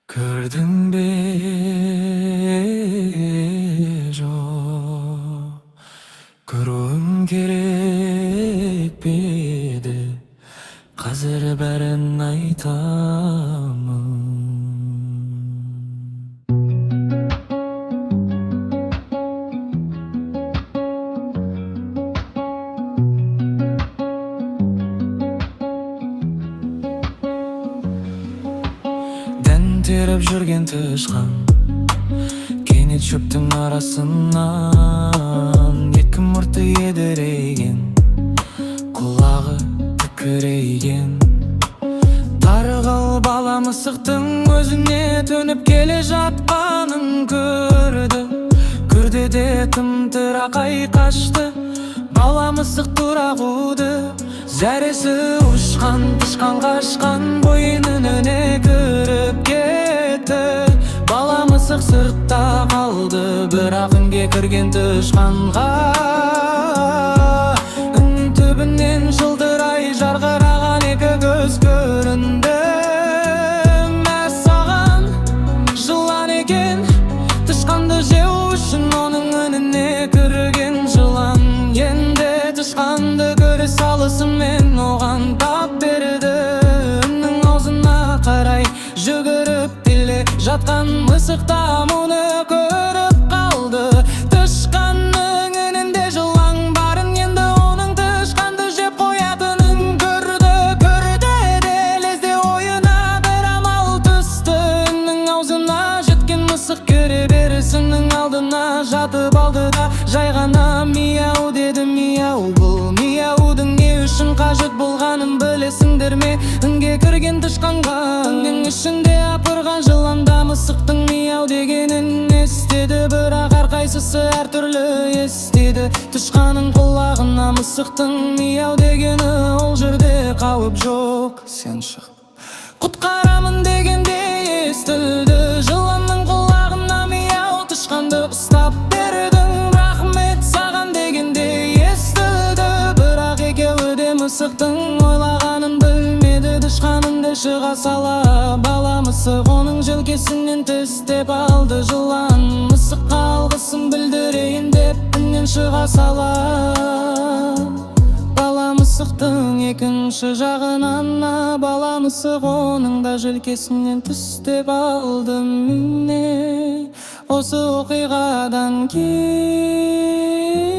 Көрдің бе жоқ, көруім керек пе еді, қазір бәрін айтамын. Теріп жүрген тышқан кенет шөптің арасынан екі мұрты едірейген, құлағы тікірейген. Тарғыл бала мысықтың өзіне төніп келе жатқанын көрді де тым-тырақай қашты. Бала мысық тұра қуды, зәресі ұшқан, тышқан қашқан, бойын үніне кіріп кетті. Бала мысық сыртта қалды, бірақ үнге кірген тышқанға үн түбінен жылтырай жарқыраған екі көз көрінді. Мәссаған жылан екен, тышқанды жеу үшін оның үніне кірген жылан. Енді тышқанды көре салысымен оған тап берді. Үннің аузына қарай жүгіріп келе жатқан мысық та мұны көріп қалды. Тышқанның үнінде жылан барын, енді оның тышқанды жеп қоятынын көрді де лезде ойына бір амал түсті. Үннің аузына жеткен мысық көре берісінің алдына жатып алды да жай ғана мияу деді. Мияу, бұл мияудың не үшін қажет болғанын білесіңдер ме? Үнге кірген тышқанға үннің ішінде апырған жыланда мысықтың мияу дегенін естеді, бірақ әрқайсысы әртүрлі естеді. Тышқанның құлағына мысықтың мияу дегені ол жерде қауіп жоқ, сен шық, құтқарамын дегенде естілді. Жыланның құлағына мияу, тышқанды ұстап бердің, рахмет саған дегенде естілді. Бірақ екеуі де мысықтың ойлағанын білмеді. Тышқаныңды шыға сала бала мысық оның желкесінен тістеп алды. Жылан мысыққа алғысын білдірейін деп іннен шыға сала бала мысықтың екінші жағынан бала мысық оның да желкесінен тістеп алды. Міне осы оқиғадан кейін